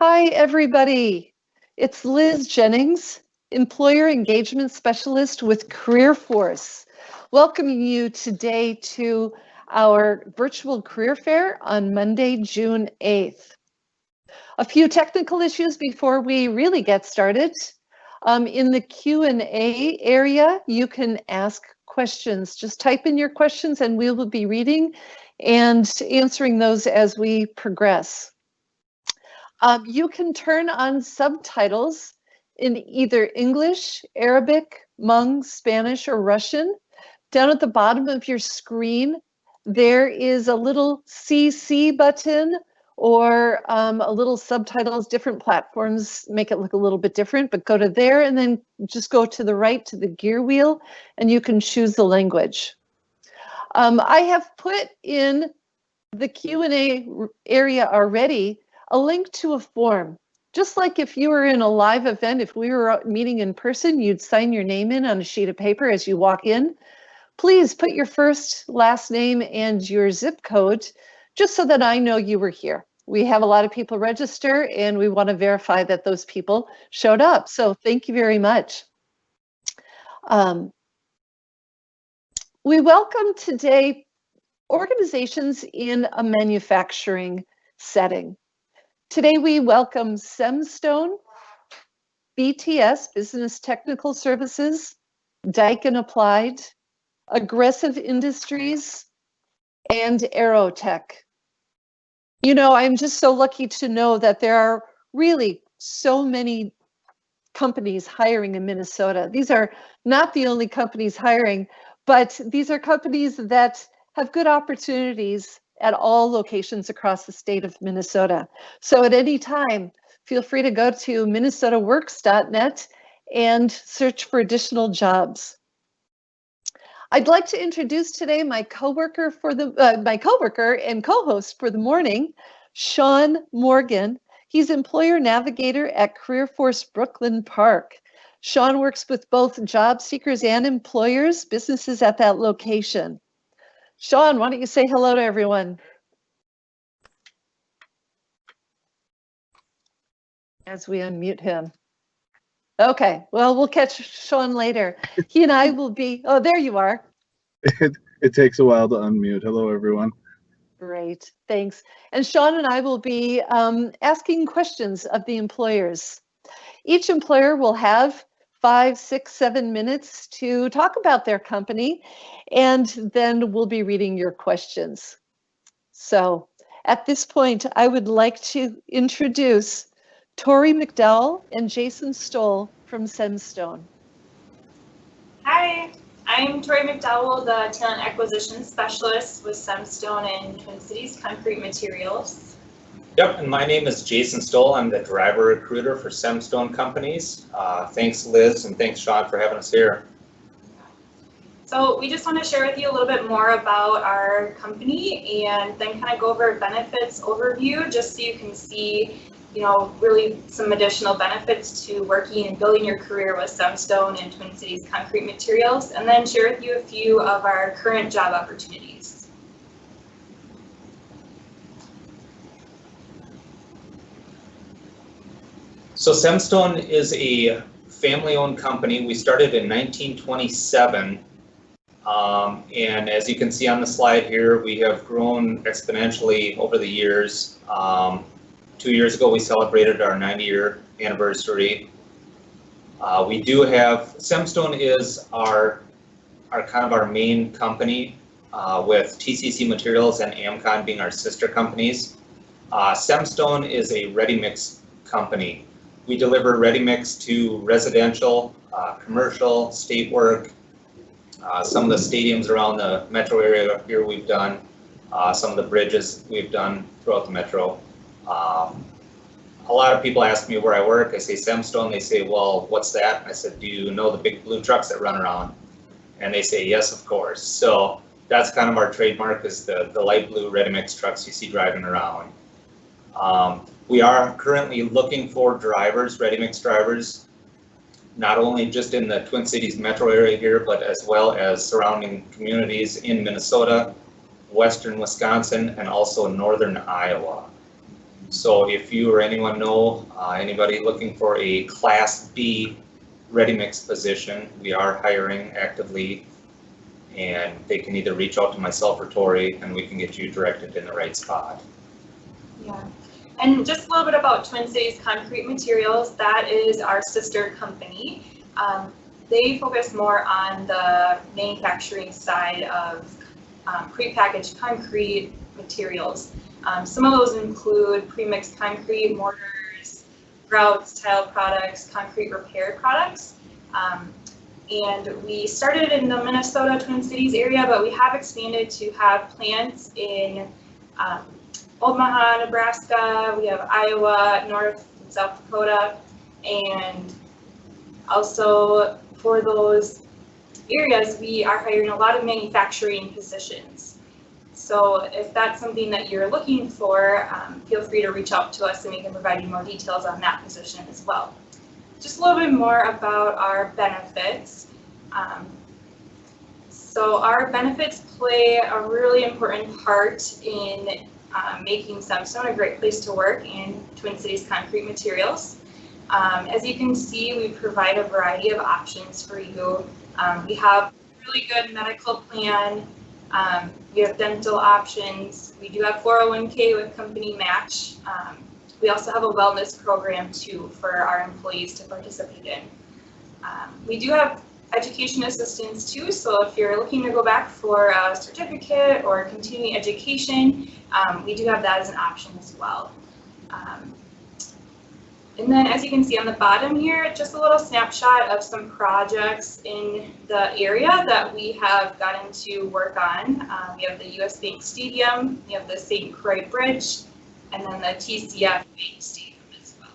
Hi, everybody. It's Liz Jennings, Employer Engagement Specialist with Career Force, welcoming you today to our virtual career fair on Monday, June 8th. A few technical issues before we really get started. In the Q&A area, you can ask questions. Just type in your questions and we will be reading and answering those as we progress. You can turn on subtitles in either English, Arabic, Hmong, Spanish, or Russian. Down at the bottom of your screen, there is a little CC button or a little subtitles. Different platforms make it look a little bit different, but go to there and then just go to the right to the gear wheel and you can choose the language. I have put in the Q&A area already a link to a form. Just like if you were in a live event, if we were meeting in person, you'd sign your name in on a sheet of paper as you walk in. Please put your first, last name, and your zip code, just so that I know you were here. We have a lot of people register, and we want to verify that those people showed up. So thank you very much. We welcome today organizations in a manufacturing setting. Today we welcome Semstone, BTS, Business Technical Services, Daikin Applied, Aggressive Industries, and Aerotech. You know, I'm just so lucky to know that there are really so many companies hiring in Minnesota. These are not the only companies hiring, but these are companies that have good opportunities at all locations across the state of Minnesota. So at any time, feel free to go to minnesotaworks.net and search for additional jobs. I'd like to introduce today my coworker and co-host for the morning, Sean Morgan. He's employer navigator at Career Force Brooklyn Park. Sean works with both job seekers and employers, businesses at that location. Sean, why don't you say hello to everyone? As we unmute him. Okay, well, we'll catch Sean later. He and I will be, oh, there you are. It takes a while to unmute. Hello, everyone. Great, thanks. And Sean and I will be asking questions of the employers. Each employer will have 5, 6, 7 minutes to talk about their company, and then we'll be reading your questions. So at this point, I would like to introduce Tori McDowell and Jason Stoll from Semstone. Hi, I'm Tori McDowell, the Talent Acquisition Specialist with Semstone and Twin Cities Concrete Materials. Yep, and my name is Jason Stoll. I'm the driver recruiter for Semstone Companies. Thanks, Liz, and thanks, Sean, for having us here. So we just want to share with you a little bit more about our company and then kind of go over a benefits overview just so you can see, you know, really some additional benefits to working and building your career with Semstone and Twin Cities Concrete Materials, and then share with you a few of our current job opportunities. So Semstone is a family-owned company. We started in 1927, and as you can see on the slide here, we have grown exponentially over the years. 2 years ago, we celebrated our 90-year anniversary. We do have, Semstone is our kind of our main company, with TCC Materials and Amcon being our sister companies. Semstone is a ready-mix company. We deliver ready-mix to residential, commercial, state work. Some of the stadiums around the metro area here we've done. Some of the bridges we've done throughout the metro. A lot of people ask me where I work. I say Semstone. They say, well, what's that? I said, do you know the big blue trucks that run around? And they say, yes, of course. So that's kind of our trademark, is the light blue ready-mix trucks you see driving around. We are currently looking for drivers, ready-mix drivers, not only just in the Twin Cities metro area here, but as well as surrounding communities in Minnesota, western Wisconsin, and also northern Iowa. So if you or anyone know anybody looking for a Class B ready mix position, we are hiring actively, and they can either reach out to myself or Tori, and we can get you directed in the right spot. Yeah, and just a little bit about Twin Cities Concrete Materials. That is our sister company. They focus more on the manufacturing side of prepackaged concrete materials. Some of those include premixed concrete, mortars, grouts, tile products, concrete repair products. And we started in the Minnesota Twin Cities area, but we have expanded to have plants in Omaha, Nebraska, we have Iowa, North and South Dakota, and also for those areas, we are hiring a lot of manufacturing positions. So if that's something that you're looking for, feel free to reach out to us and we can provide you more details on that position as well. Just a little bit more about our benefits. So our benefits play a really important part in making Semstone a great place to work in Twin Cities Concrete Materials. As you can see, we provide a variety of options for you. We have a really good medical plan. We have dental options. We do have 401k with company match. We also have a wellness program too for our employees to participate in. We do have education assistance too, so if you're looking to go back for a certificate or continuing education, we do have that as an option as well. And then as you can see on the bottom here, just a little snapshot of some projects in the area that we have gotten to work on. We have the US Bank Stadium, we have the St. Croix Bridge, and then the TCF Bank Stadium as well.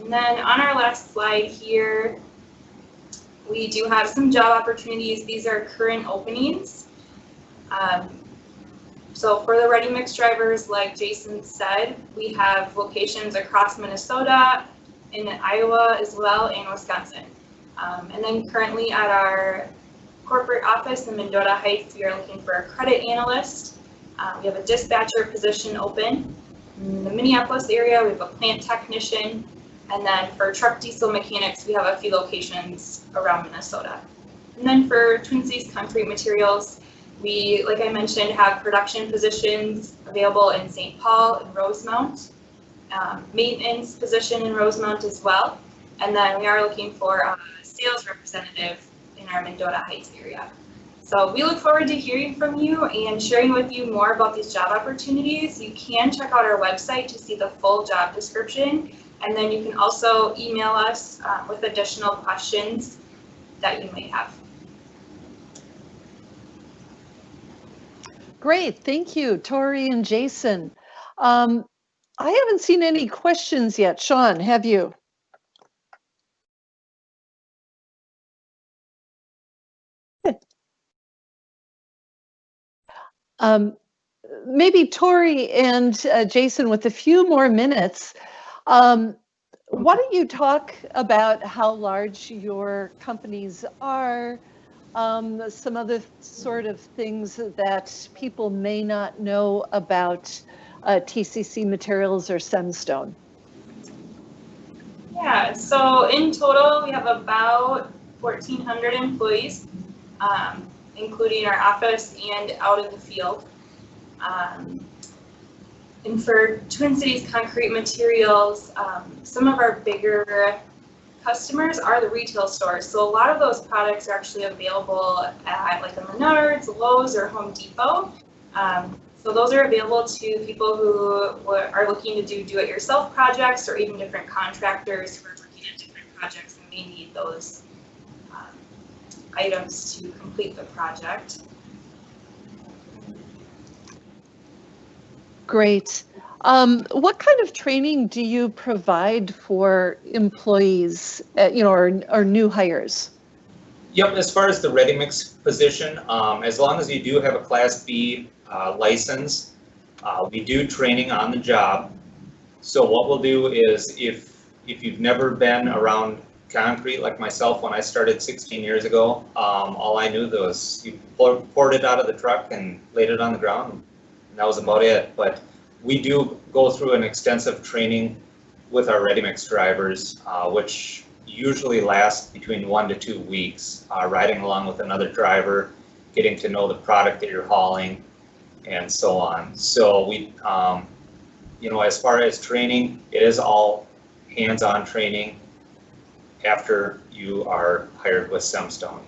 And then on our last slide here, we do have some job opportunities. These are current openings. So for the ready mix drivers, like Jason said, we have locations across Minnesota, in Iowa as well, and Wisconsin. And then currently at our corporate office in Mendota Heights, we are looking for a credit analyst. We have a dispatcher position open. In the Minneapolis area, we have a plant technician. And then for truck diesel mechanics, we have a few locations around Minnesota. And then for Twin Cities Concrete Materials, we, like I mentioned, have production positions available in St. Paul and Rosemount, maintenance position in Rosemount as well. And then we are looking for a sales representative in our Mendota Heights area. So we look forward to hearing from you and sharing with you more about these job opportunities. You can check out our website to see the full job description. And then you can also email us with additional questions that you may have. Great, thank you, Tori and Jason. I haven't seen any questions yet. Sean, have you? Maybe Tori and Jason, with a few more minutes, why don't you talk about how large your companies are, some other sort of things that people may not know about TCC Materials or Semstone? Yeah, so in total, we have about 1,400 employees, including our office and out in the field. And for Twin Cities Concrete Materials, some of our bigger customers are the retail stores. So a lot of those products are actually available at like the Menards, Lowe's, or Home Depot. So those are available to people who are looking to do do-it-yourself projects, or even different contractors who are working at different projects and may need those items to complete the project. Great. What kind of training do you provide for employees, or new hires? Yep, as far as the ready mix position, as long as you do have a Class B license, we do training on the job. So what we'll do is, if you've never been around concrete like myself when I started 16 years ago, all I knew was you poured it out of the truck and laid it on the ground, and that was about it. But we do go through an extensive training with our ready-mix drivers, which usually lasts between 1 to 2 weeks, riding along with another driver, getting to know the product that you're hauling, and so on. So we, as far as training, it is all hands-on training after you are hired with Semstone.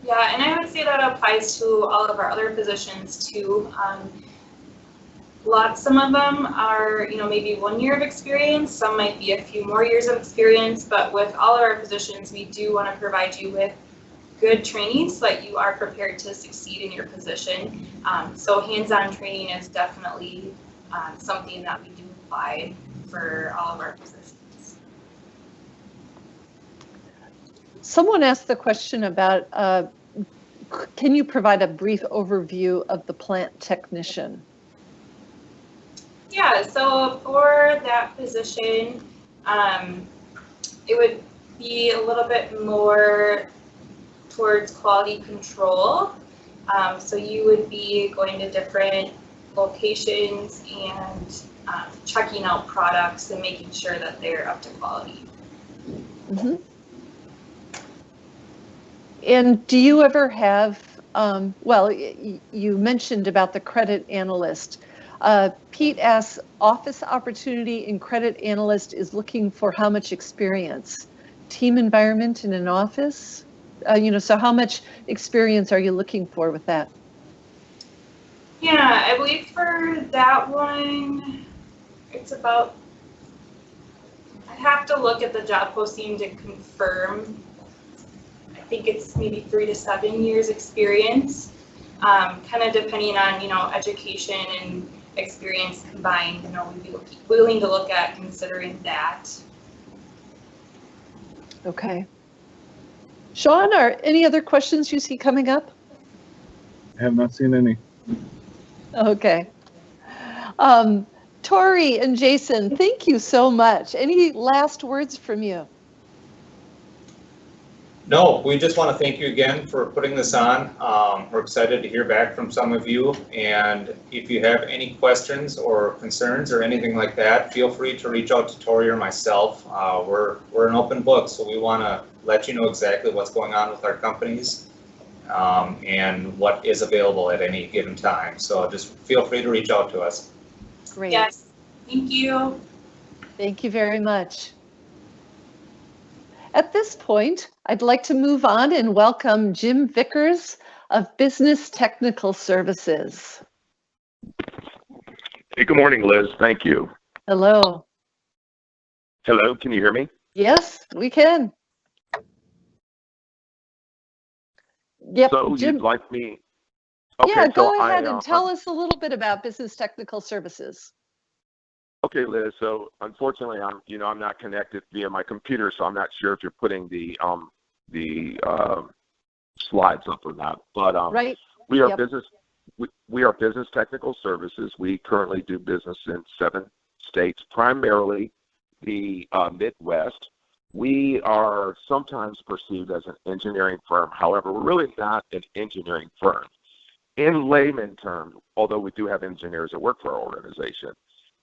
Yeah, and I would say that applies to all of our other positions too. Some of them are, maybe 1 year of experience, some might be a few more years of experience, but with all of our positions, we do want to provide you with good training so that you are prepared to succeed in your position. So hands-on training is definitely something that we do apply for all of our positions. Someone asked the question about, can you provide a brief overview of the plant technician? Yeah, so for that position, it would be a little bit more towards quality control. So you would be going to different locations and checking out products and making sure that they're up to quality. Mm-hmm. And do you ever have, you mentioned about the credit analyst. Pete asks, office opportunity in credit analyst is looking for how much experience? Team environment in an office? So how much experience are you looking for with that? Yeah, I believe for that one, it's about, I have to look at the job posting to confirm. I think it's maybe 3 to 7 years experience, kind of depending on, education and experience combined. We'd be willing to look at considering that. Okay. Sean, are any other questions you see coming up? I have not seen any. Okay. Tori and Jason, thank you so much. Any last words from you? No, we just want to thank you again for putting this on. We're excited to hear back from some of you. And if you have any questions or concerns or anything like that, feel free to reach out to Tori or myself. We're an open book, so we want to let you know exactly what's going on with our companies and what is available at any given time. So just feel free to reach out to us. Great. Yes, thank you. Thank you very much. At this point, I'd like to move on and welcome Jim Vickers of Business Technical Services. Hey, good morning, Liz. Thank you. Hello. Hello, can you hear me? Yes, we can. Yep, So Jim. you'd like me? Okay, Yeah, go so ahead and tell us a little bit about Business Technical Services. Okay, Liz. So unfortunately, I'm not connected via my computer, so I'm not sure if you're putting the slides up or not. But Right. we are Yep. we are Business Technical Services. We currently do business in 7 states, primarily the Midwest. We are sometimes perceived as an engineering firm. However, we're really not an engineering firm. In layman terms, although we do have engineers that work for our organization,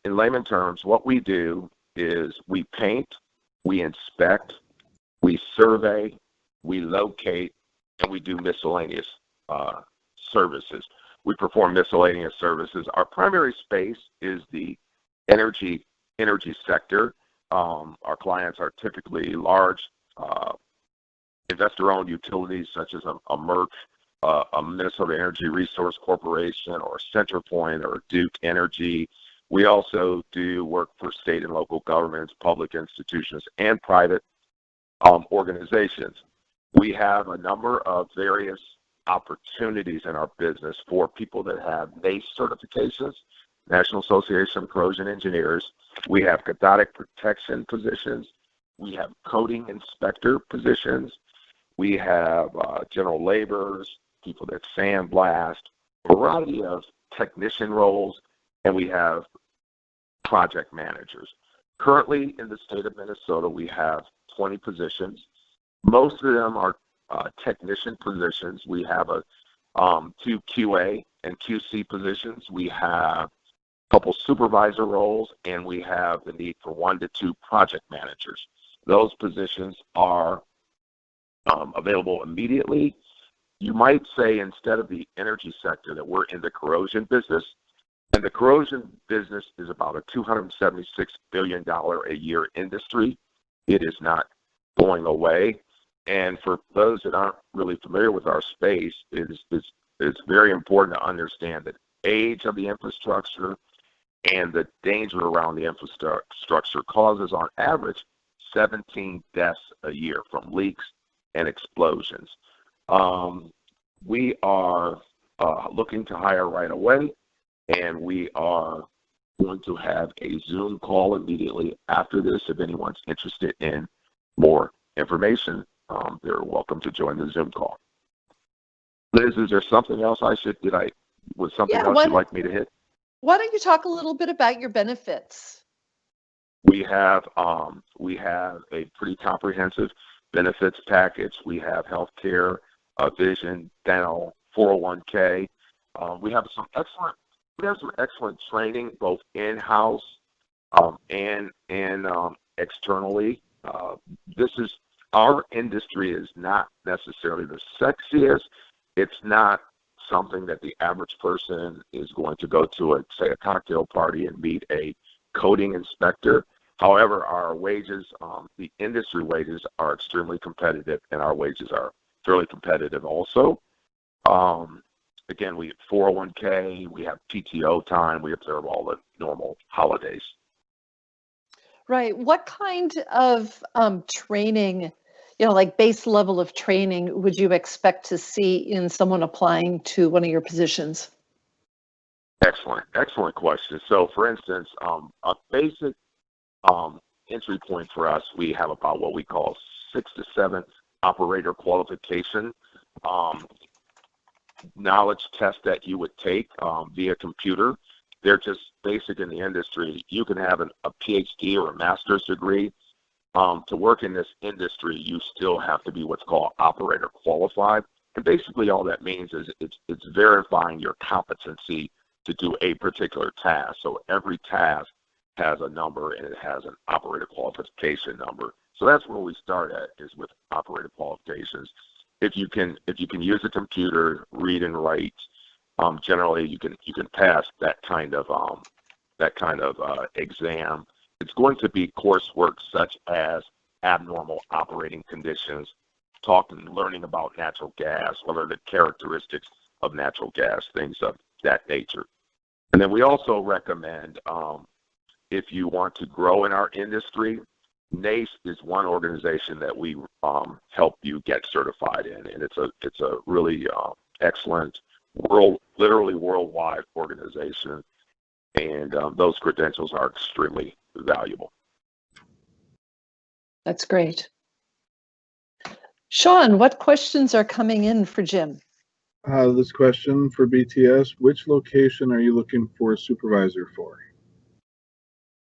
in layman terms, what we do is we paint, we inspect, we survey, we locate, and we do miscellaneous services. We perform miscellaneous services. Our primary space is the energy sector. Our clients are typically large investor-owned utilities such as a Merck, a Minnesota Energy Resource Corporation, or CenterPoint, or Duke Energy. We also do work for state and local governments, public institutions, and private organizations. We have a number of various opportunities in our business for people that have NACE certifications, National Association of Corrosion Engineers. We have cathodic protection positions. We have coating inspector positions. We have general laborers, people that sandblast, a variety of technician roles, and we have project managers. Currently in the state of Minnesota, we have 20 positions. Most of them are technician positions. We have 2 QA and QC positions. We have couple supervisor roles, and we have the need for 1 to 2 project managers. Those positions are available immediately. You might say, instead of the energy sector, that we're in the corrosion business. And the corrosion business is about a $276 billion a year industry. It is not going away. And for those that aren't really familiar with our space, it's very important to understand that age of the infrastructure and the danger around the infrastructure causes, on average, 17 deaths a year from leaks and explosions. We are looking to hire right away, and we are going to have a Zoom call immediately after this. If anyone's interested in more information, they're welcome to join the Zoom call. Liz, is there something else you'd like me to hit? Why don't you talk a little bit about your benefits? We have a pretty comprehensive benefits package. We have healthcare, vision, dental, 401k. We have some excellent training, both in-house and externally. Our industry is not necessarily the sexiest. It's not something that the average person is going to go to, say, a cocktail party and meet a coding inspector. However, our wages, the industry wages, are extremely competitive, and our wages are fairly competitive also. Again, we have 401k, we have PTO time, we observe all the normal holidays. Right. What kind of training, like base level of training, would you expect to see in someone applying to one of your positions? Excellent question. So, for instance, a basic entry point for us, we have about what we call 6 to 7 operator qualification knowledge tests that you would take via computer. They're just basic in the industry. You can have a PhD or a master's degree. To work in this industry, you still have to be what's called operator qualified. And basically all that means is it's verifying your competency to do a particular task. So every task has a number, and it has an operator qualification number. So that's where we start at, is with operator qualifications. If you can use a computer, read and write, generally you can pass that kind of exam. It's going to be coursework such as abnormal operating conditions, learning about natural gas, what are the characteristics of natural gas, things of that nature. And then we also recommend, if you want to grow in our industry, NACE is one organization that we help you get certified in, and it's a really excellent literally worldwide organization, and those credentials are extremely valuable. That's great. Sean, what questions are coming in for Jim? This question for BTS: which location are you looking for a supervisor for?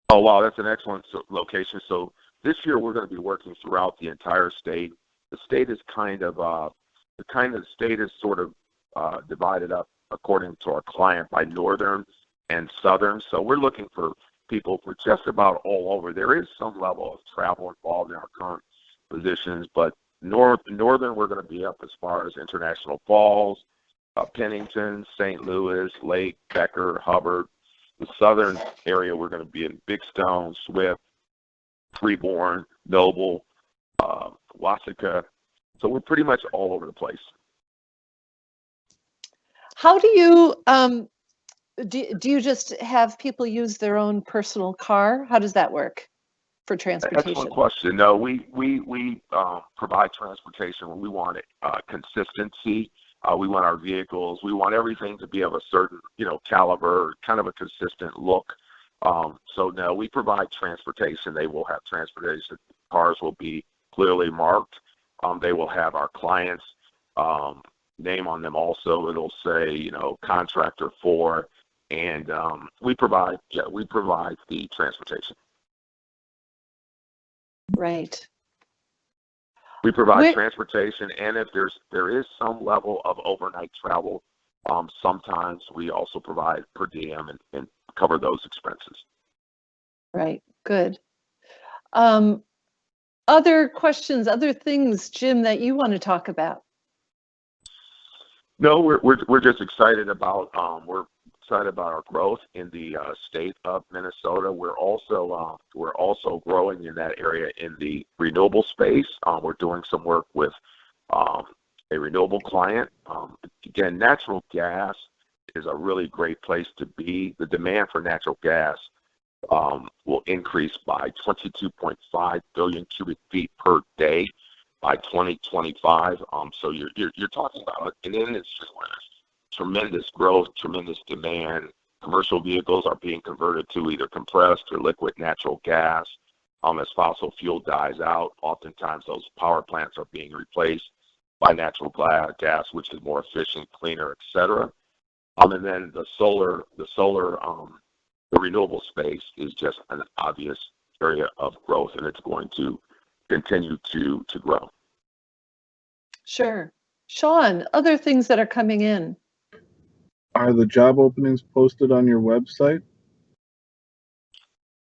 Oh, wow, that's an excellent location. So this year we're going to be working throughout the entire state. The state is sort of divided up according to our client by northern and southern. So we're looking for people for just about all over. There is some level of travel involved in our current positions, but northern we're going to be up as far as International Falls, Pennington, St. Louis, Lake, Becker, Hubbard. The southern area we're going to be in Big Stone, Swift, Freeborn, Noble, Waseca. So we're pretty much all over the place. How do you do you just have people use their own personal car? How does that work for transportation? Excellent question. No, we provide transportation. We want consistency. We want our vehicles. We want everything to be of a certain, caliber, kind of a consistent look. So no, we provide transportation. They will have transportation. Cars will be clearly marked. They will have our clients' name on them also. It'll say, contractor for, and we provide the transportation. Right. We provide transportation, and if there is some level of overnight travel, sometimes we also provide per diem and cover those expenses. Right. Good. Other questions, other things, Jim, that you want to talk about? No, we're just excited about our growth in the state of Minnesota. We're also growing in that area in the renewable space. We're doing some work with a renewable client. Again, natural gas is a really great place to be. The demand for natural gas will increase by 22.5 billion cubic feet per day by 2025. So you're talking about an industry where there's tremendous growth, tremendous demand. Commercial vehicles are being converted to either compressed or liquid natural gas. As fossil fuel dies out, oftentimes those power plants are being replaced by natural gas, which is more efficient, cleaner, etc. And then the renewable space is just an obvious area of growth, and it's going to continue to grow. Sure. Sean, other things that are coming in. Are the job openings posted on your website?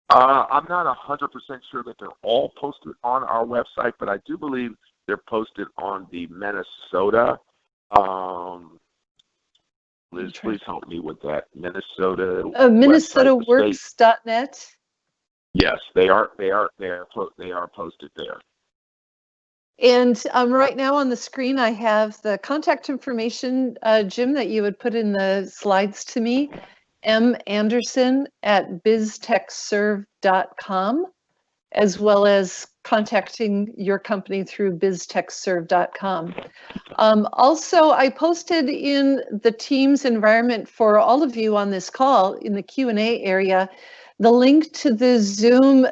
I'm not 100% sure that they're all posted on our website, but I do believe they're posted on the Minnesota. Liz, please help me with that. Minnesota. MinnesotaWorks.net. Yes, they are posted there. And right now on the screen, I have the contact information, Jim, that you would put in the slides to me, mazanderson@biztechserve.com, as well as contacting your company through biztechserve.com. Also, I posted in the Teams environment for all of you on this call in the Q&A area, the link to the Zoom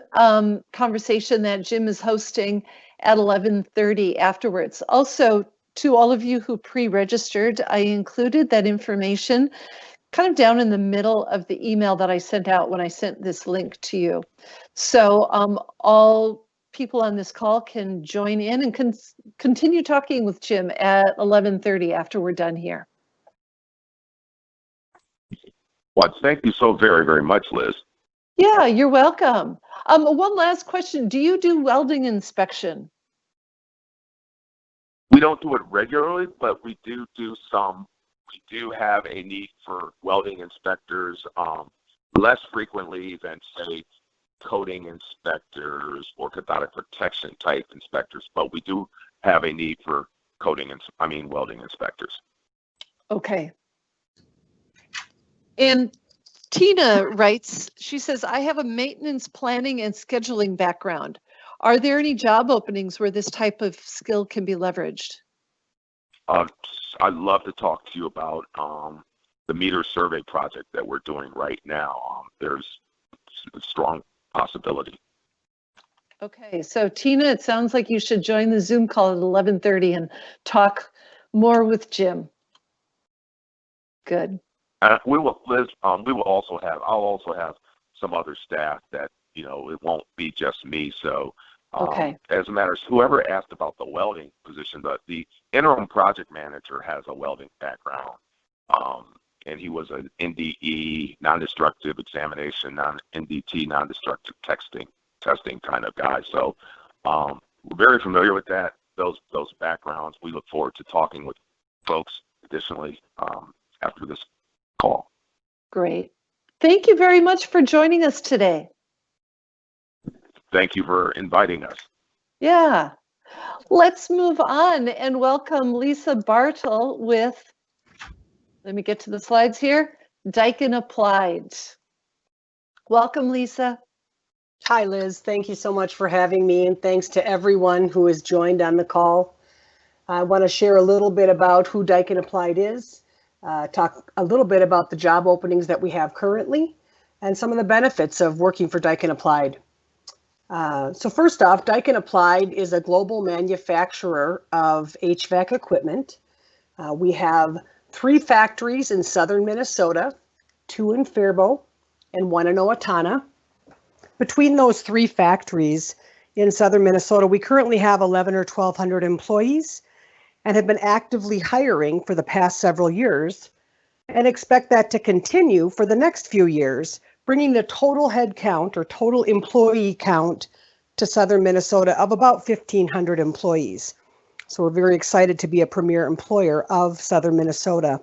conversation that Jim is hosting at 11:30 afterwards. Also, to all of you who pre-registered, I included that information kind of down in the middle of the email that I sent out when I sent this link to you. So all people on this call can join in and continue talking with Jim at 11:30 after we're done here. Well, thank you so very, very much, Liz. Yeah, you're welcome. One last question. Do you do welding inspection? We don't do it regularly, but we do some. We do have a need for welding inspectors less frequently than, say, coating inspectors or cathodic protection type inspectors, but we do have a need for welding inspectors. Okay. And Tina writes, she says, I have a maintenance planning and scheduling background. Are there any job openings where this type of skill can be leveraged? I'd love to talk to you about the meter survey project that we're doing right now. There's a strong possibility. Okay, so Tina, it sounds like you should join the Zoom call at 11:30 and talk more with Jim. Good. We will, Liz. I'll also have some other staff that, it won't be just me. So, okay. As a matter of whoever asked about the welding position, the interim project manager has a welding background, and he was an NDE, non-destructive examination, NDT, non-destructive testing kind of guy. So, we're very familiar with those backgrounds. We look forward to talking with folks additionally after this call. Great. Thank you very much for joining us today. Thank you for inviting us. Yeah. Let's move on and welcome Lisa Bartle with, let me get to the slides here, Daikin Applied. Welcome, Lisa. Hi, Liz. Thank you so much for having me, and thanks to everyone who has joined on the call. I want to share a little bit about who Daikin Applied is, talk a little bit about the job openings that we have currently, and some of the benefits of working for Daikin Applied. So first off, Daikin Applied is a global manufacturer of HVAC equipment. We have 3 factories in southern Minnesota, 2 in Faribault, and 1 in Owatonna. Between those 3 factories in southern Minnesota, we currently have 11 or 1,200 employees and have been actively hiring for the past several years. and expect that to continue for the next few years, bringing the total head count or total employee count to Southern Minnesota of about 1,500 employees. So we're very excited to be a premier employer of Southern Minnesota.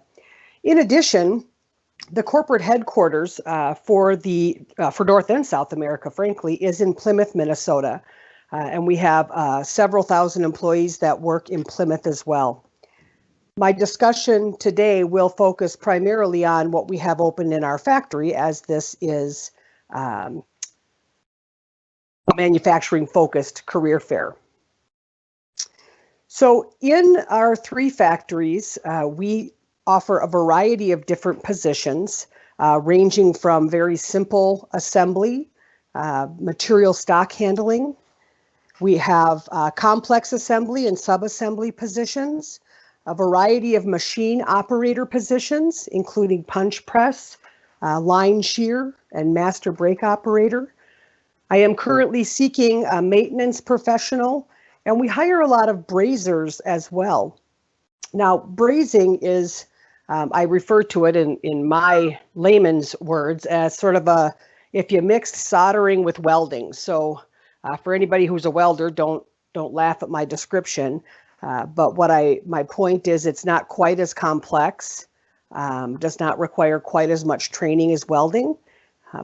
In addition, the corporate headquarters for North and South America, frankly, is in Plymouth, Minnesota. And we have several thousand employees that work in Plymouth as well. My discussion today will focus primarily on what we have open in our factory, as this is a manufacturing-focused career fair. So in our 3 factories, we offer a variety of different positions, ranging from very simple assembly, material stock handling. We have complex assembly and sub-assembly positions, a variety of machine operator positions, including punch press, line shear, and master brake operator. I am currently seeking a maintenance professional, and we hire a lot of brazers as well. Now, brazing is, I refer to it in my layman's words as sort of if you mixed soldering with welding. So for anybody who's a welder, don't laugh at my description. But my point is, it's not quite as complex, does not require quite as much training as welding.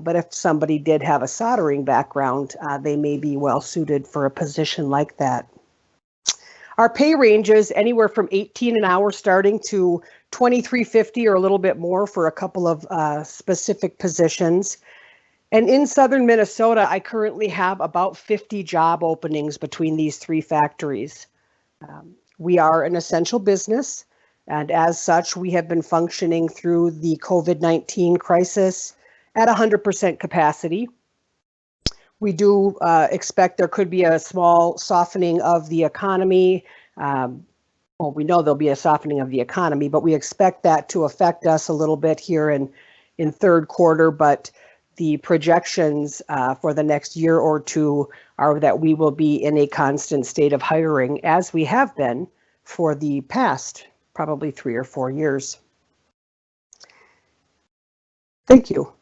But if somebody did have a soldering background, they may be well suited for a position like that. Our pay ranges anywhere from $18 an hour starting to $23.50 or a little bit more for a couple of specific positions. And in Southern Minnesota, I currently have about 50 job openings between these 3 factories. We are an essential business, and as such, we have been functioning through the COVID-19 crisis at 100% capacity. We do expect there could be a small softening of the economy. Well, we know there'll be a softening of the economy, but we expect that to affect us a little bit here in third quarter. But the projections for the next year or two are that we will be in a constant state of hiring, as we have been for the past probably 3 or 4 years. Thank you.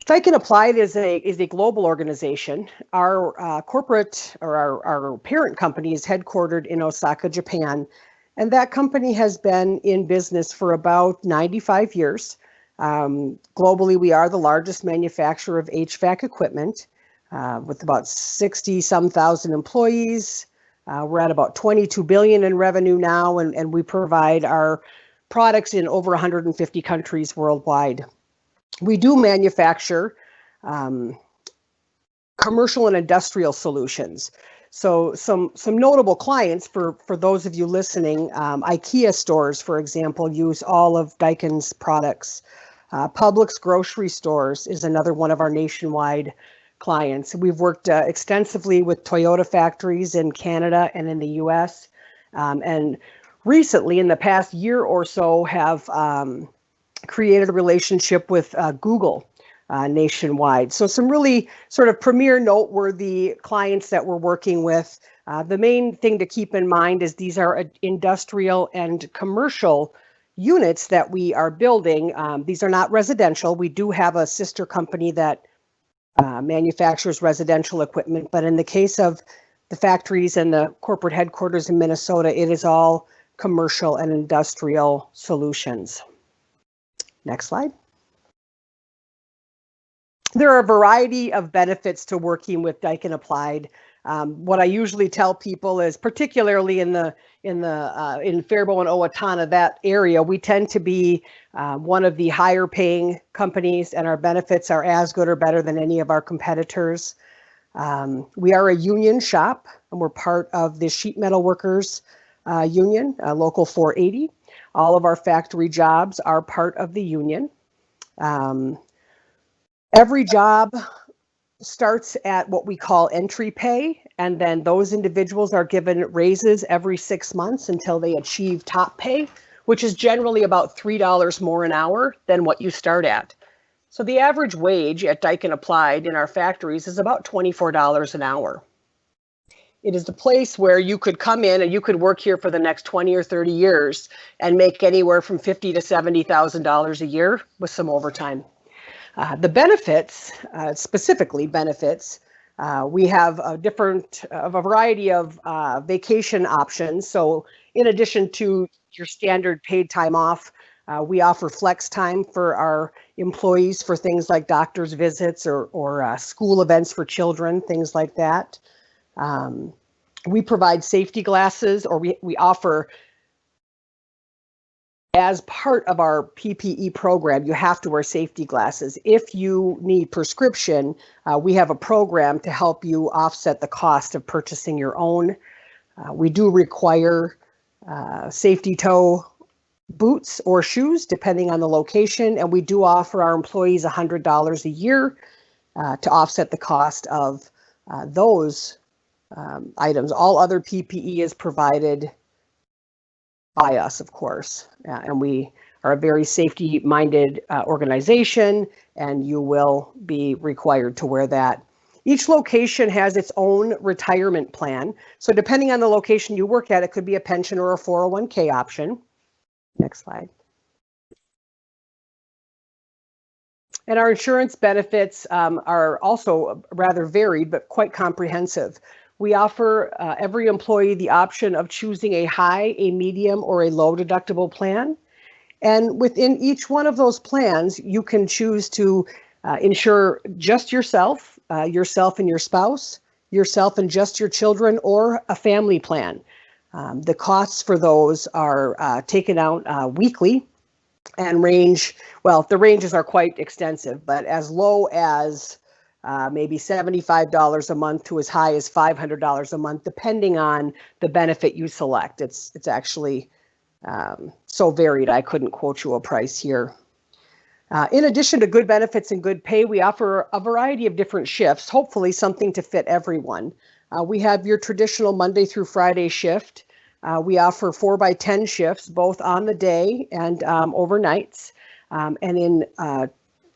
Daikin Applied is a global organization. Our corporate or our parent company is headquartered in Osaka, Japan, and that company has been in business for about 95 years. Globally, we are the largest manufacturer of HVAC equipment with about 60-some thousand employees. We're at about $22 billion in revenue now, and we provide our products in over 150 countries worldwide. We do manufacture commercial and industrial solutions. So some notable clients for those of you listening, IKEA stores, for example, use all of Daikin's products. Publix grocery stores is another one of our nationwide clients. We've worked extensively with Toyota factories in Canada and in the US. And recently, in the past year or so, have created a relationship with Google nationwide. So some really sort of premier noteworthy clients that we're working with. The main thing to keep in mind is these are industrial and commercial units that we are building. These are not residential. We do have a sister company that manufactures residential equipment, but in the case of the factories and the corporate headquarters in Minnesota, it is all commercial and industrial solutions. Next slide. There are a variety of benefits to working with Daikin Applied. What I usually tell people is, particularly in Faribault and Owatonna, that area, we tend to be one of the higher paying companies, and our benefits are as good or better than any of our competitors. We are a union shop, and we're part of the Sheet Metal Workers Union, Local 480. All of our factory jobs are part of the union. Every job starts at what we call entry pay, and then those individuals are given raises every 6 months until they achieve top pay, which is generally about $3 more an hour than what you start at. So the average wage at Daikin Applied in our factories is about $24 an hour. It is the place where you could come in and you could work here for the next 20 or 30 years and make anywhere from $50,000 to $70,000 a year with some overtime. The benefits, specifically benefits, we have a variety of vacation options. So in addition to your standard paid time off, we offer flex time for our employees for things like doctor's visits or school events for children, things like that. We provide safety glasses, or we offer, as part of our PPE program, you have to wear safety glasses. If you need prescription, we have a program to help you offset the cost of purchasing your own. We do require safety toe boots or shoes, depending on the location, and we do offer our employees $100 a year to offset the cost of those items. All other PPE is provided by us, of course, and we are a very safety-minded organization, and you will be required to wear that. Each location has its own retirement plan, so depending on the location you work at, it could be a pension or a 401k option. Next slide. And our insurance benefits are also rather varied, but quite comprehensive. We offer every employee the option of choosing a high, a medium, or a low deductible plan. And within each one of those plans, you can choose to insure just yourself, yourself and your spouse, yourself and just your children, or a family plan. The costs for those are taken out weekly and range, well, the ranges are quite extensive, but as low as maybe $75 a month to as high as $500 a month, depending on the benefit you select. It's actually so varied, I couldn't quote you a price here. In addition to good benefits and good pay, we offer a variety of different shifts, hopefully something to fit everyone. We have your traditional Monday through Friday shift. We offer 4x10 shifts, both on the day and overnights. And in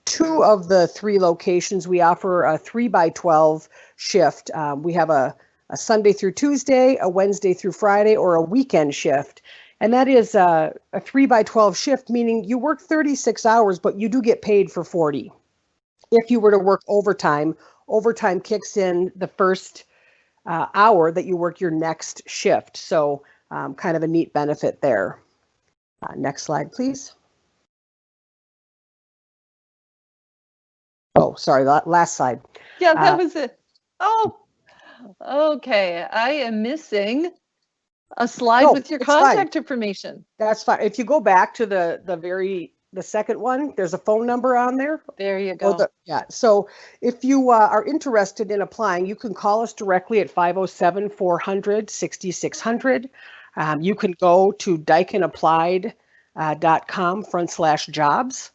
2 of the 3 locations, we offer a 3x12 shift. We have a Sunday through Tuesday, a Wednesday through Friday, or a weekend shift. And that is a 3x12 shift, meaning you work 36 hours, but you do get paid for 40. If you were to work overtime, overtime kicks in the first hour that you work your next shift. So kind of a neat benefit there. Next slide, please. Oh, sorry, last slide. Yeah, that was it. Oh, okay. I am missing a slide with your contact information. That's fine. If you go back to the second one, there's a phone number on there. There you go. Yeah. So if you are interested in applying, you can call us directly at 507-400-6600. You can go to daikinapplied.com/jobs.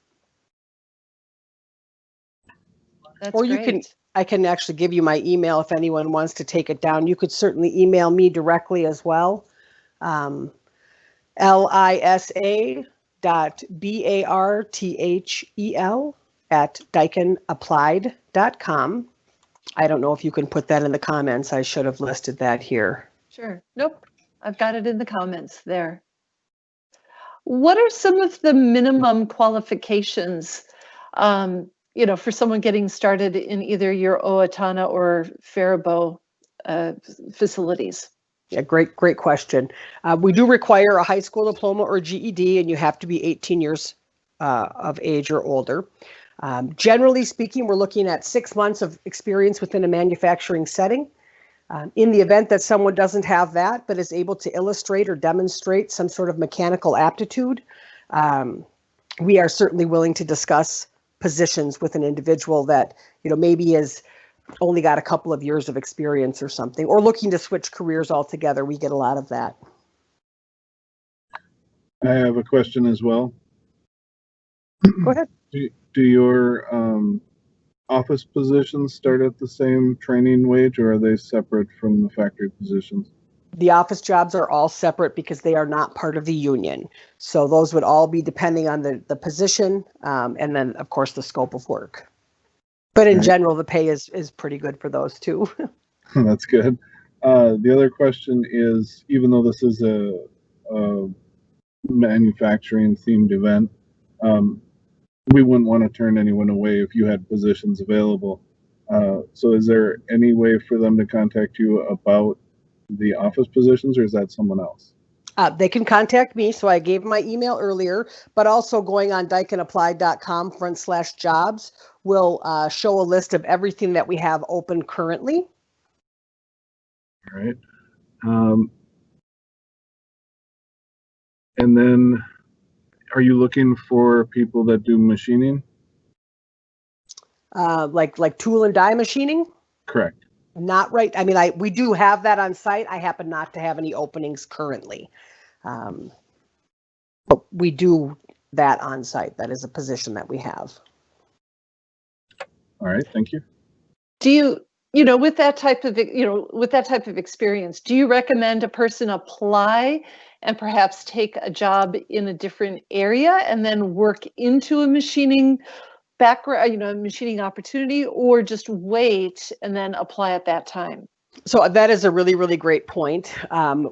That's or you great. can, I can actually give you my email if anyone wants to take it down. You could certainly email me directly as well. lisa.barthel@daikinapplied.com. I don't know if you can put that in the comments. I should have listed that here. Sure. Nope. I've got it in the comments there. What are some of the minimum qualifications, for someone getting started in either your Owatonna or Faribault facilities? Yeah, great question. We do require a high school diploma or GED, and you have to be 18 years of age or older. Generally speaking, we're looking at 6 months of experience within a manufacturing setting. In the event that someone doesn't have that, but is able to illustrate or demonstrate some sort of mechanical aptitude, we are certainly willing to discuss positions with an individual that, maybe has only got a couple of years of experience or something, or looking to switch careers altogether. We get a lot of that. I have a question as well. Go ahead. Do your office positions start at the same training wage, or are they separate from the factory positions? The office jobs are all separate because they are not part of the union. So those would all be depending on the position, and then, of course, the scope of work. But in general, the pay is pretty good for those too. That's good. The other question is, even though this is a manufacturing themed event, we wouldn't want to turn anyone away if you had positions available. So is there any way for them to contact you about the office positions, or is that someone else? They can contact me. So I gave my email earlier, but also going on dykanapply.com/jobs will show a list of everything that we have open currently. All right. And then, are you looking for people that do machining? Like tool and die machining? Correct. Not right. I mean, we do have that on site. I happen not to have any openings currently. But we do that on site. That is a position that we have. All right, thank you. Do you, with that type of, experience, do you recommend a person apply and perhaps take a job in a different area and then work into a machining background, a machining opportunity, or just wait and then apply at that time? So that is a really, really great point.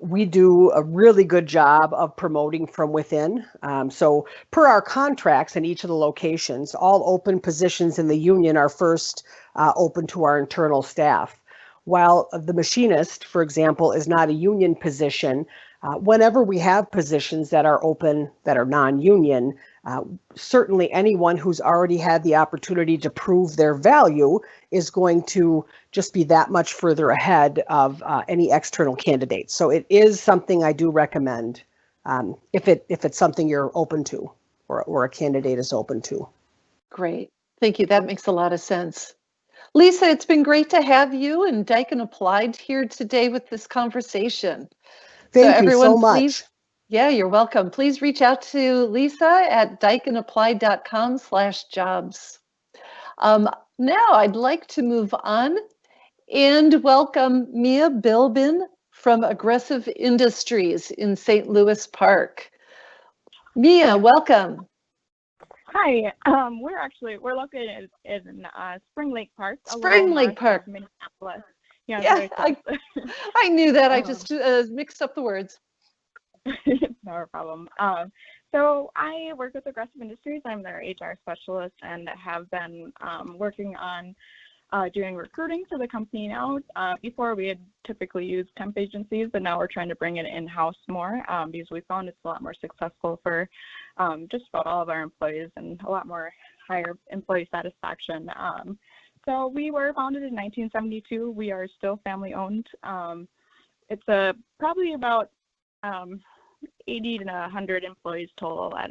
We do a really good job of promoting from within. So per our contracts in each of the locations, all open positions in the union are first open to our internal staff. While the machinist, for example, is not a union position, whenever we have positions that are open that are non-union, certainly anyone who's already had the opportunity to prove their value is going to just be that much further ahead of any external candidates. So it is something I do recommend if it's something you're open to or a candidate is open to. Great. Thank you. That makes a lot of sense. Lisa, it's been great to have you and Daikin Applied here today with this conversation. Thank you so much. Please, yeah, you're welcome. Please reach out to Lisa at dykanapply.com/jobs. Now I'd like to move on and welcome Mia Bilbin from Aggressive Industries in St. Louis Park. Mia, welcome. Hi, we're located in Spring Lake Park. Spring Lake Park, Minneapolis. Yeah, I knew that. I just mixed up the words. No problem. So I work with Aggressive Industries. I'm their HR specialist and have been working on doing recruiting for the company now. Before we had typically used temp agencies, but now we're trying to bring it in-house more because we found it's a lot more successful for just about all of our employees and a lot more higher employee satisfaction. So we were founded in 1972. We are still family owned. It's probably about 80 to 100 employees total at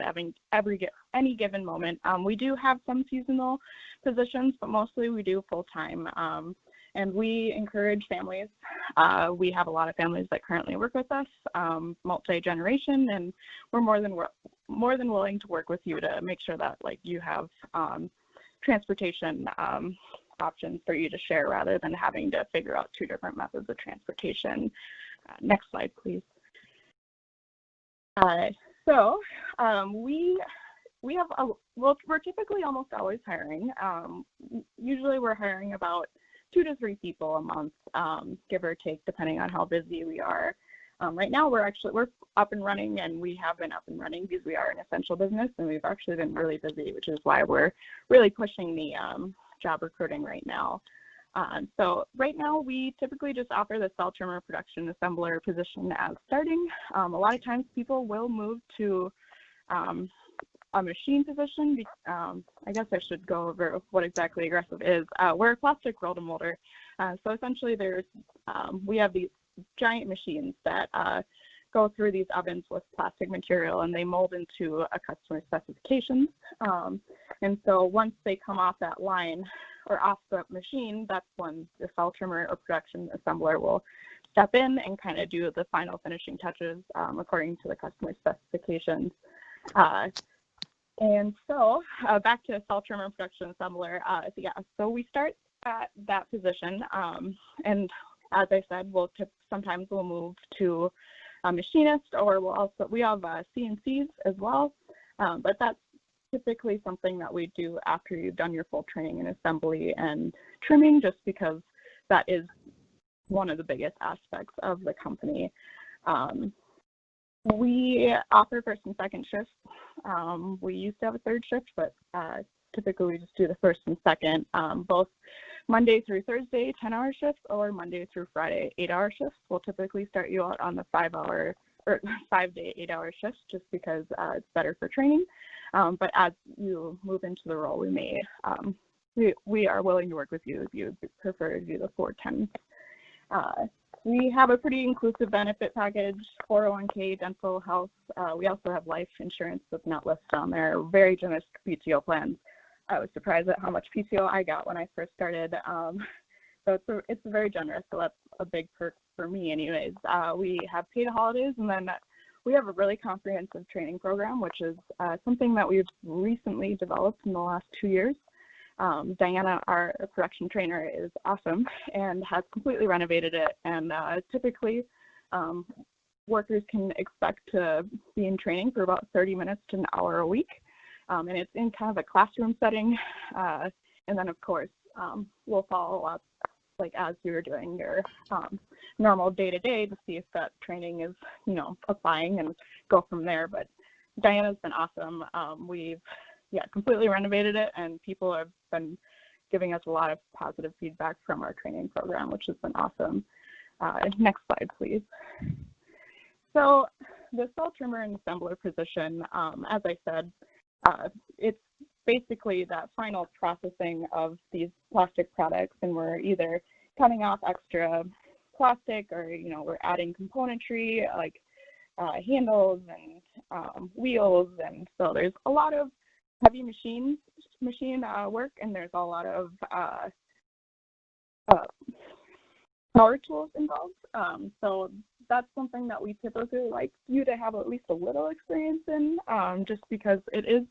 any given moment. We do have some seasonal positions, but mostly we do full-time. And we encourage families. We have a lot of families that currently work with us, multi-generation, and we're more than willing to work with you to make sure that you have transportation options for you to share rather than having to figure out two different methods of transportation. Next slide, please. So we're typically almost always hiring. Usually we're hiring about 2 to 3 people a month, give or take, depending on how busy we are. Right now we're up and running, and we have been up and running because we are an essential business, and we've actually been really busy, which is why we're really pushing the job recruiting right now. So right now we typically just offer the cell trimmer production assembler position as starting. A lot of times people will move to a machine position. I guess I should go over what exactly Aggressive is. We're a plastic rotomolder. So essentially we have these giant machines that go through these ovens with plastic material, and they mold into a customer specifications. And so once they come off that line or off the machine, that's when the cell trimmer or production assembler will step in and kind of do the final finishing touches according to the customer specifications. And so back to cell trimmer production assembler. So we start at that position, and as I said, sometimes we'll move to a machinist, or we have CNCs as well, but that's typically something that we do after you've done your full training in assembly and trimming, just because that is one of the biggest aspects of the company. We offer first and second shifts. We used to have a third shift, but typically we just do the first and second, both Monday through Thursday, 10-hour shifts, or Monday through Friday, 8-hour shifts. We'll typically start you out on the 5-day, 8-hour shifts just because it's better for training. But as you move into the role, we are willing to work with you if you prefer to do the 4-10s. We have a pretty inclusive benefit package, 401k, dental, health. We also have life insurance that's not listed on there. Very generous PTO plans. I was surprised at how much PTO I got when I first started. So it's very generous, so that's a big perk for me anyways. We have paid holidays, and then we have a really comprehensive training program, which is something that we've recently developed in the last 2 years. Diana, our production trainer, is awesome and has completely renovated it. And typically, workers can expect to be in training for about 30 minutes to an hour a week. And it's in kind of a classroom setting. And then, of course, we'll follow up like as you're doing your normal day-to-day to see if that training is, applying and go from there. But Diana's been awesome. We've completely renovated it, and people have been giving us a lot of positive feedback from our training program, which has been awesome. Next slide, please. So the cell trimmer and assembler position, as I said, it's basically that final processing of these plastic products, and we're either cutting off extra plastic or, we're adding componentry like handles and wheels. And so there's a lot of heavy machine work, and there's a lot of power tools involved. So that's something that we typically like you to have at least a little experience in, just because it is,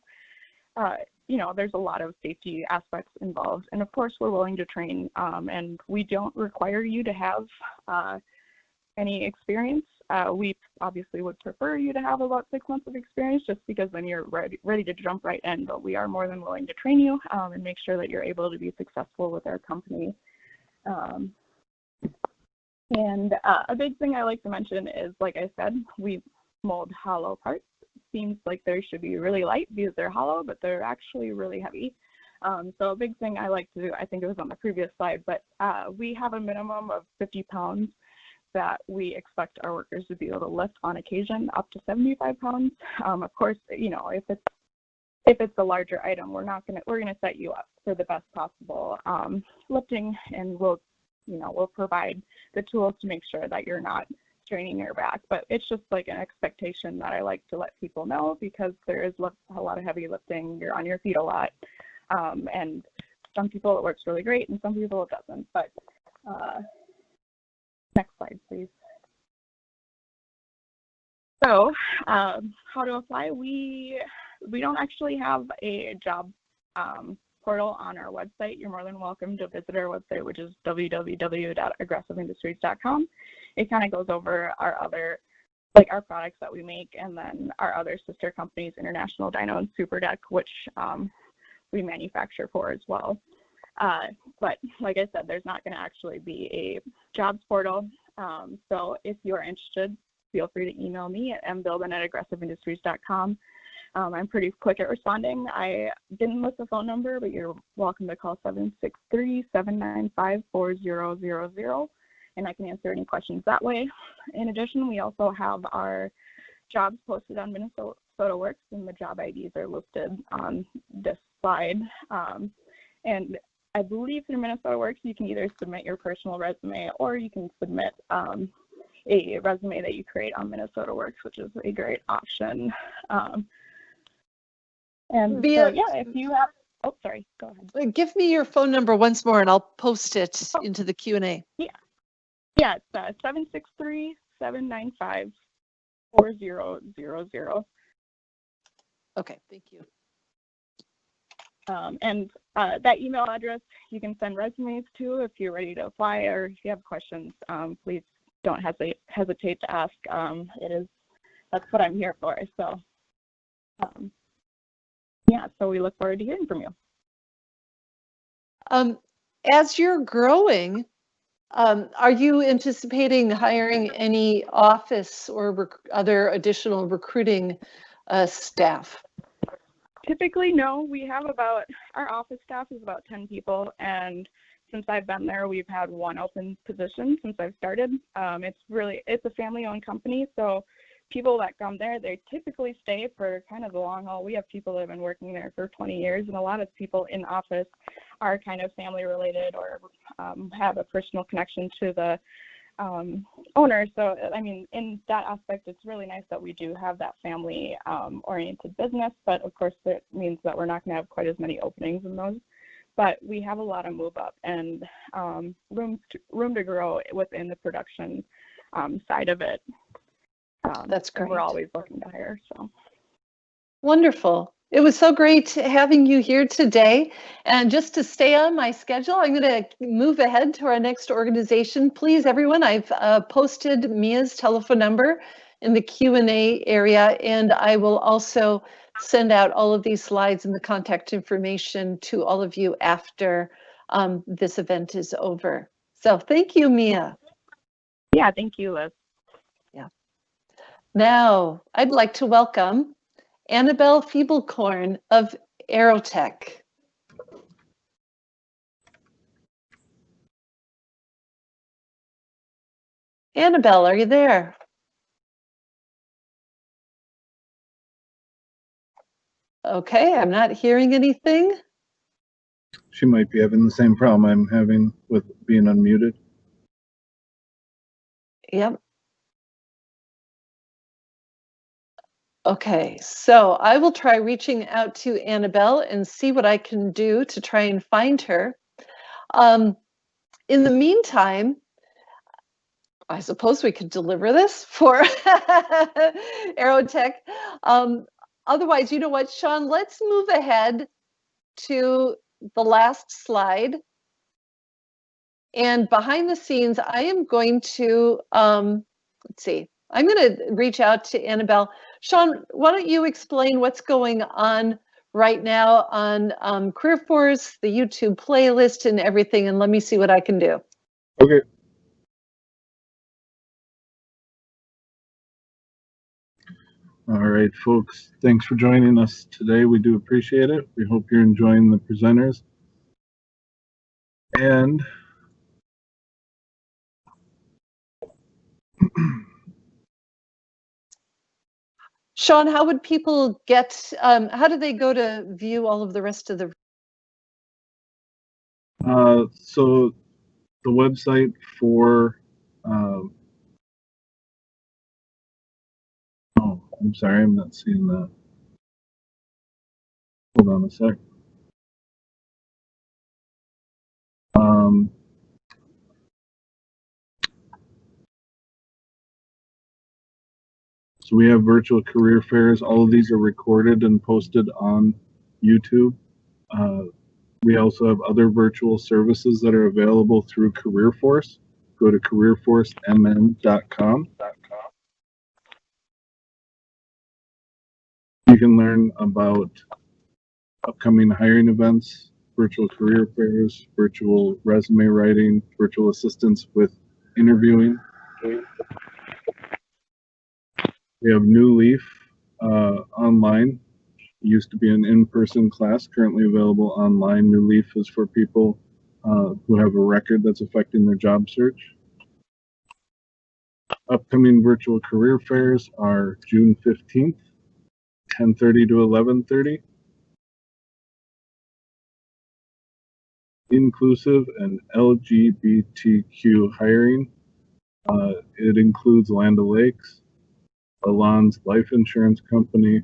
there's a lot of safety aspects involved. And of course, we're willing to train, and we don't require you to have any experience. We obviously would prefer you to have about 6 months of experience, just because then you're ready to jump right in, but we are more than willing to train you and make sure that you're able to be successful with our company. And a big thing I like to mention is, like I said, we mold hollow parts. It seems like they should be really light because they're hollow, but they're actually really heavy. So a big thing I like to do, I think it was on the previous slide, but we have a minimum of 50 pounds that we expect our workers to be able to lift on occasion, up to 75 pounds. Of course, if it's a larger item, we're gonna set you up for the best possible lifting, and we'll provide the tools to make sure that you're not straining your back. But it's just like an expectation that I like to let people know, because there is a lot of heavy lifting. You're on your feet a lot, and some people it works really great, and some people it doesn't. But next slide, please. So how to apply? We don't actually have a job portal on our website. You're more than welcome to visit our website, which is www.aggressiveindustries.com. It kind of goes over our other, our products that we make, and then our other sister companies, International Dyno and SuperDeck, which we manufacture for as well. But like I said, there's not going to actually be a jobs portal. So if you're interested, feel free to email me at mbilden@aggressiveindustries.com. I'm pretty quick at responding. I didn't list the phone number, but you're welcome to call 763-795-4000, and I can answer any questions that way. In addition, we also have our jobs posted on Minnesota Works, and the job IDs are listed on this slide. And I believe through Minnesota Works, you can either submit your personal resume, or you can submit a resume that you create on Minnesota Works, which is a great option. And so, yeah, if you have, sorry, go ahead. Give me your phone number once more, and I'll post it into the Q&A. Yeah, it's 763-795-4000. Okay, thank you. And that email address you can send resumes to if you're ready to apply, or if you have questions, please don't hesitate to ask. That's what I'm here for. So, so we look forward to hearing from you. As you're growing, Are you anticipating hiring any office or other additional recruiting staff? Typically, no. We have our office staff is about 10 people, and since I've been there, we've had one open position since I've started. It's a family-owned company, so people that come there, they typically stay for kind of the long haul. We have people that have been working there for 20 years, and a lot of people in office are kind of family related or have a personal connection to the owner. So, I mean, in that aspect, it's really nice that we do have that family oriented business, but of course that means that we're not going to have quite as many openings in those. But we have a lot of move up and room to grow within the production side of it. That's great. We're always looking to hire. So wonderful. It was so great having you here today. And just to stay on my schedule, I'm going to move ahead to our next organization. Please, everyone, I've posted Mia's telephone number in the Q&A area, and I will also send out all of these slides and the contact information to all of you after this event is over. So thank you, Mia. Yeah, thank you, Liz. Yeah. Now, I'd like to welcome Annabelle Feeblecorn of Aerotech. Annabelle, are you there? Okay, I'm not hearing anything. She might be having the same problem I'm having with being unmuted. Yep. Okay, so I will try reaching out to Annabelle and see what I can do to try and find her. In the meantime, I suppose we could deliver this for Aerotech. Otherwise, you know what, Sean, let's move ahead to the last slide. And behind the scenes, I am going to, let's see, I'm going to reach out to Annabelle. Sean, why don't you explain what's going on right now on CareerForce, the YouTube playlist and everything, and let me see what I can do. Okay. All right, folks, thanks for joining us today. We do appreciate it. We hope you're enjoying the presenters. And Sean, how would people get, how do they go to view all of the rest of the? so the website for, oh, I'm sorry, I'm not seeing that. Hold on a sec. So we have virtual career fairs. All of these are recorded and posted on YouTube. We also have other virtual services that are available through CareerForce. Go to careerforcemn.com. You can learn about upcoming hiring events, virtual career fairs, virtual resume writing, virtual assistance with interviewing. We have New Leaf online. It used to be an in-person class, currently available online. New Leaf is for people who have a record that's affecting their job search. Upcoming virtual career fairs are June 15th, 10:30 to 11:30. Inclusive and LGBTQ hiring. It includes Land O'Lakes, Alon's Life Insurance Company,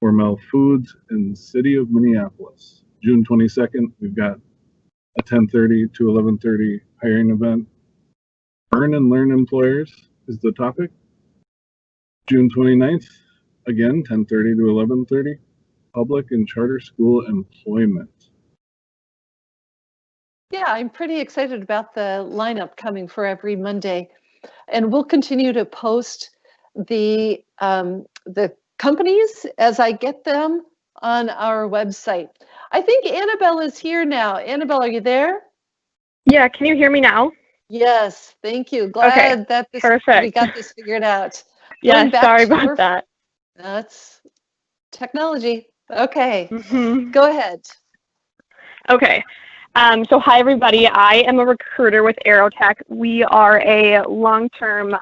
Hormel Foods, and the City of Minneapolis. June 22nd, we've got a 10:30 to 11:30 hiring event. Earn and Learn Employers is the topic. June 29th, again, 10:30 to 11:30, Public and Charter School Employment. Yeah, I'm pretty excited about the lineup coming for every Monday. And we'll continue to post the companies as I get them on our website. I think Annabelle is here now. Annabelle, are you there? Yeah, can you hear me now? Yes, thank you. Glad that we perfect. got this figured out. Yeah, Going back sorry to about that. That's technology. Okay, Mhm. go ahead. Okay. So hi everybody, I am a recruiter with Aerotech. We are a long-term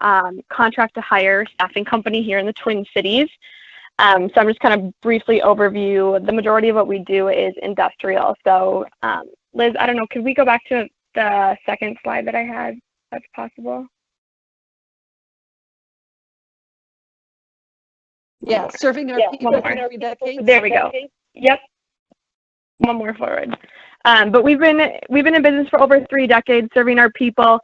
contract to hire staffing company here in the Twin Cities. So I'm just kind of briefly overview. The majority of what we do is industrial. So Liz, I don't know, could we go back to the second slide that I had, if that's possible? Yeah, serving our people for 3 decades. There we go. Yep. One more forward. But we've been in business for over 3 decades, serving our people.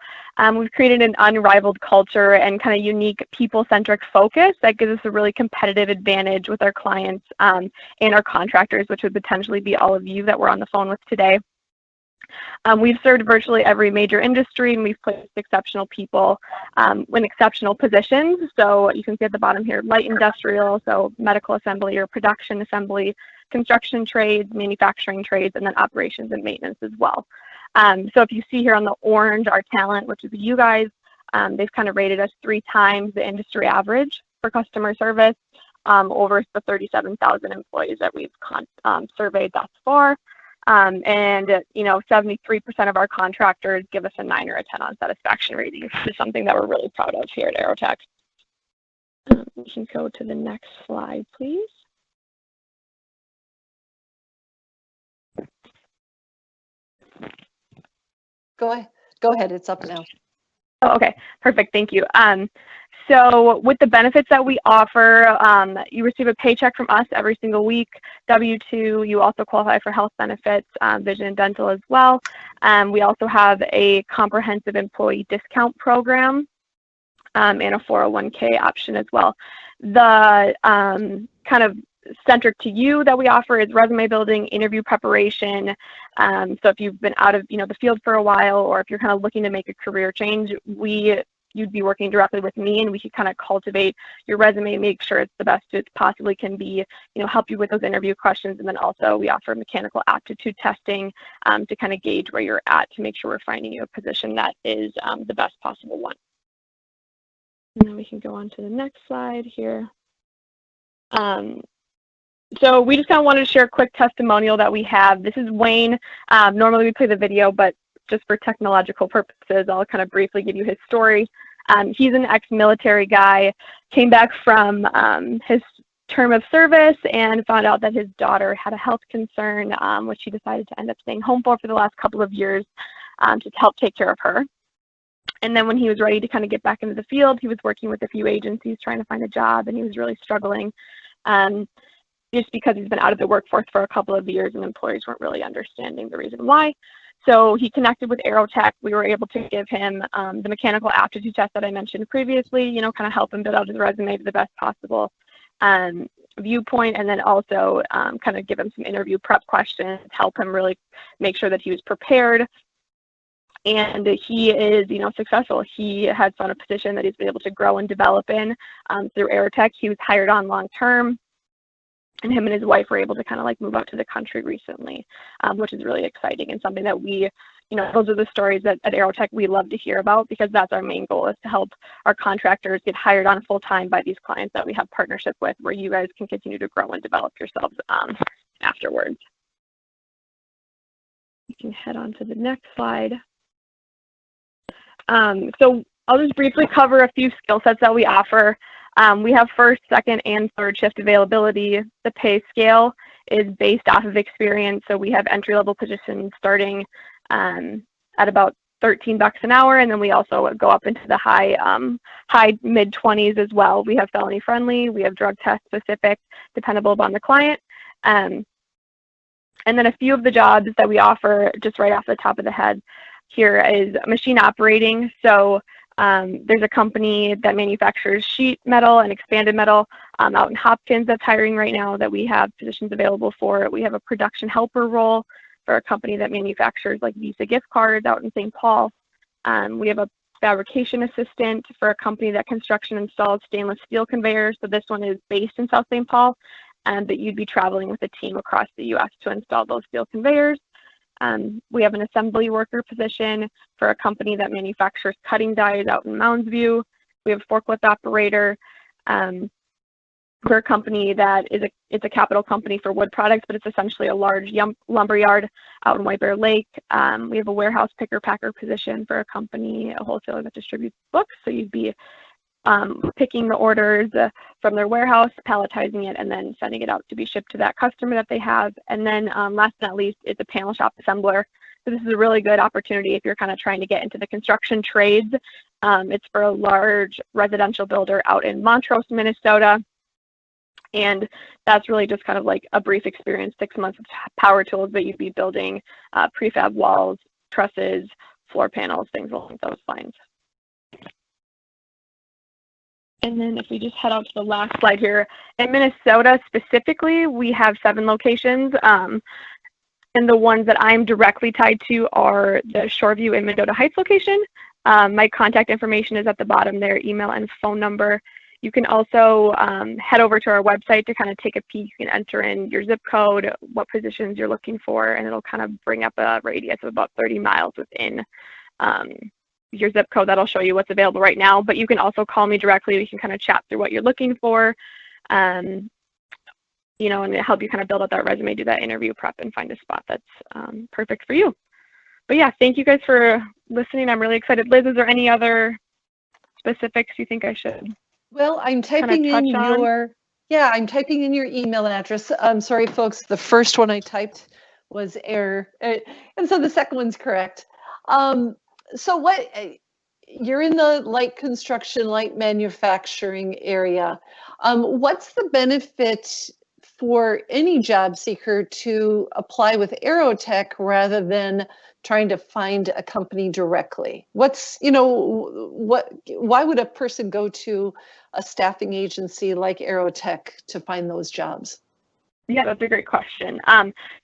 We've created an unrivaled culture and kind of unique people-centric focus that gives us a really competitive advantage with our clients and our contractors, which would potentially be all of you that we're on the phone with today. We've served virtually every major industry, and we've placed exceptional people in exceptional positions. So you can see at the bottom here, light industrial, so medical assembly or production assembly, construction trades, manufacturing trades, and then operations and maintenance as well. So if you see here on the orange, our talent, which is you guys, they've kind of rated us 3 times the industry average for customer service over the 37,000 employees that we've surveyed thus far. And you know, 73% of our contractors give us a 9 or a 10 on satisfaction rating, which is something that we're really proud of here at Aerotech. We can go to the next slide, please. Go ahead. It's up now. Oh, okay, perfect. Thank you. So with the benefits that we offer, you receive a paycheck from us every single week, W-2. You also qualify for health benefits, vision and dental as well. We also have a comprehensive employee discount program and a 401k option as well. The kind of centric to you that we offer is resume building, interview preparation. So if you've been out of the field for a while, or if you're kind of looking to make a career change, you'd be working directly with me, and we could kind of cultivate your resume, make sure it's the best it possibly can be, help you with those interview questions. And then also we offer mechanical aptitude testing to kind of gauge where you're at to make sure we're finding you a position that is the best possible one. And then we can go on to the next slide here. So we just kind of wanted to share a quick testimonial that we have. This is Wayne. Normally we play the video, but just for technological purposes, I'll kind of briefly give you his story. He's an ex-military guy, came back from his term of service and found out that his daughter had a health concern, which he decided to end up staying home for the last couple of years to help take care of her. And then when he was ready to kind of get back into the field, he was working with a few agencies trying to find a job, and he was really struggling. Just because he's been out of the workforce for a couple of years and employers weren't really understanding the reason why. So he connected with Aerotech. We were able to give him the mechanical aptitude test that I mentioned previously, kind of help him build out his resume to the best possible viewpoint, and then also kind of give him some interview prep questions, help him really make sure that he was prepared. And he is, successful. He has found a position that he's been able to grow and develop in through Aerotech. He was hired on long term. And him and his wife were able to kind of move out to the country recently, which is really exciting and something that we, those are the stories that at Aerotech we love to hear about, because that's our main goal, is to help our contractors get hired on full time by these clients that we have partnership with, where you guys can continue to grow and develop yourselves afterwards. You can head on to the next slide. So I'll just briefly cover a few skill sets that we offer. We have first, second, and third shift availability. The pay scale is based off of experience, so we have entry-level positions starting at about $13 an hour, and then we also go up into the high mid-20s as well. We have felony friendly, we have drug test specific, dependable upon the client. And then a few of the jobs that we offer, just right off the top of the head here, is machine operating. So there's a company that manufactures sheet metal and expanded metal out in Hopkins that's hiring right now that we have positions available for. We have a production helper role for a company that manufactures Visa gift cards out in St. Paul. We have a fabrication assistant for a company that construction installs stainless steel conveyors. So this one is based in South St. Paul, but you'd be traveling with a team across the U.S. to install those steel conveyors. We have an assembly worker position for a company that manufactures cutting dies out in Mounds View. We have a forklift operator for a company that it's a capital company for wood products, but it's essentially a large lumber yard out in White Bear Lake. We have a warehouse picker-packer position for a company, a wholesaler that distributes books. So you'd be picking the orders from their warehouse, palletizing it, and then sending it out to be shipped to that customer that they have. And then last but not least, it's a panel shop assembler. So this is a really good opportunity if you're kind of trying to get into the construction trades. It's for a large residential builder out in Montrose, Minnesota. And that's really just kind of like a brief experience, 6 months of power tools, but you'd be building prefab walls, trusses, floor panels, things along those lines. And then if we just head out to the last slide here, in Minnesota specifically, we have 7 locations. And the ones that I'm directly tied to are the Shoreview and Mendota Heights location. My contact information is at the bottom there, email and phone number. You can also head over to our website to kind of take a peek. You can enter in your zip code, what positions you're looking for, and it'll kind of bring up a radius of about 30 miles within your zip code. That'll show you what's available right now. But you can also call me directly. We can kind of chat through what you're looking for, you know, and help you kind of build out that resume, do that interview prep, and find a spot that's perfect for you. But yeah, thank you guys for listening. I'm really excited. Liz, is there any other specifics you think I should? Well, I'm typing in I'm typing in your email address. I'm sorry, folks. The first one I typed was error, and so the second one's correct. So you're in the light construction, light manufacturing area. What's the benefit for any job seeker to apply with Aerotech rather than trying to find a company directly? Why would a person go to a staffing agency like Aerotech to find those jobs? Yeah, that's a great question.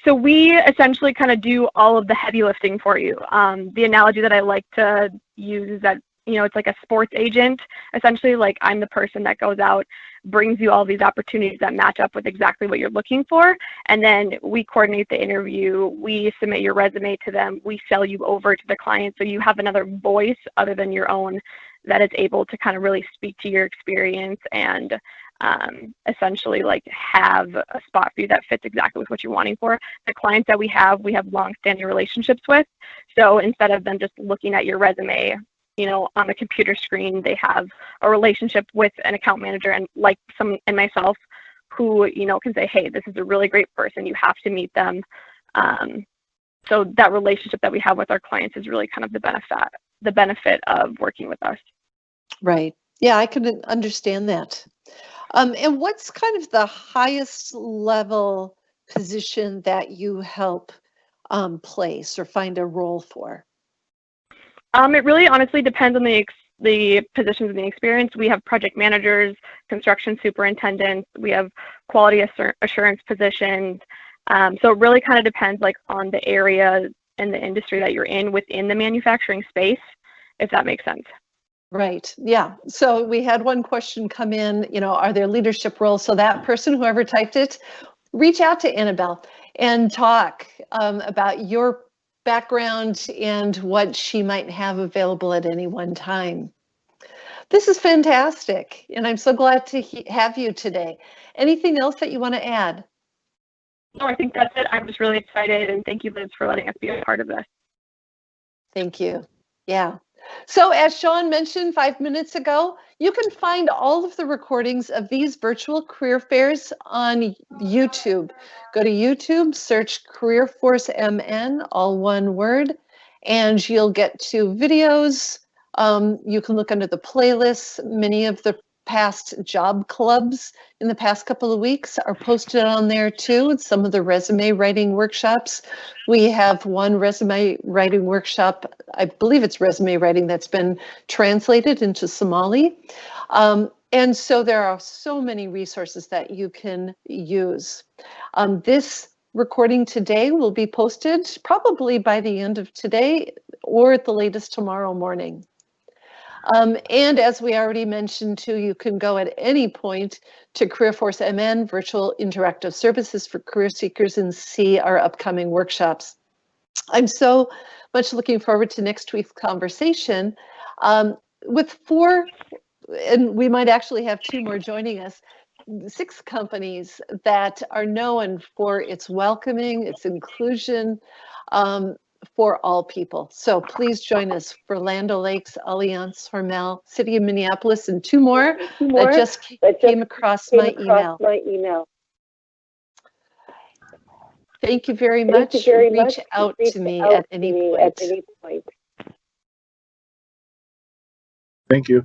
So we essentially kind of do all of the heavy lifting for you. The analogy that I like to use is that, you know, it's like a sports agent. Essentially, like I'm the person that goes out, brings you all these opportunities that match up with exactly what you're looking for. And then we coordinate the interview. We submit your resume to them. We sell you over to the client. So you have another voice other than your own that is able to kind of really speak to your experience and essentially like have a spot for you that fits exactly with what you're wanting for. The clients that we have long-standing relationships with. So instead of them just looking at your resume, you know, on the computer screen, they have a relationship with an account manager and myself who, you know, can say, hey, this is a really great person. You have to meet them. So that relationship that we have with our clients is really kind of the benefit of working with us. Right. Yeah, I can understand that. And what's kind of the highest level position that you help place or find a role for? It really honestly depends on the positions and the experience. We have project managers, construction superintendents, we have quality assurance positions. So it really kind of depends like on the area and the industry that you're in within the manufacturing space, if that makes sense. Right. Yeah. So we had one question come in, you know, are there leadership roles? So that person, whoever typed it, reach out to Annabelle and talk about your background and what she might have available at any one time. This is fantastic, and I'm so glad to have you today. Anything else that you want to add? No, I think that's it. I'm just really excited, and thank you, Liz, for letting us be a part of this. Thank you. Yeah. So as Sean mentioned 5 minutes ago, you can find all of the recordings of these virtual career fairs on YouTube. Go to YouTube, search Career Force MN, all one word, and you'll get to videos. You can look under the playlists. Many of the past job clubs in the past couple of weeks are posted on there too. And some of the resume writing workshops. We have one resume writing workshop, I believe it's resume writing, that's been translated into Somali. And so there are so many resources that you can use. This recording today will be posted probably by the end of today or at the latest tomorrow morning. And as we already mentioned too, you can go at any point to Career Force MN, Virtual Interactive Services for Career Seekers, and see our upcoming workshops. I'm so much looking forward to next week's conversation with 4, and we might actually have 2 more joining us, 6 companies that are known for its welcoming, its inclusion for all people. So please join us for Land O'Lakes, Allianz, Hormel, City of Minneapolis, and 2 more that just came across my email. Thank you very much. Reach out to me at any point. Thank you.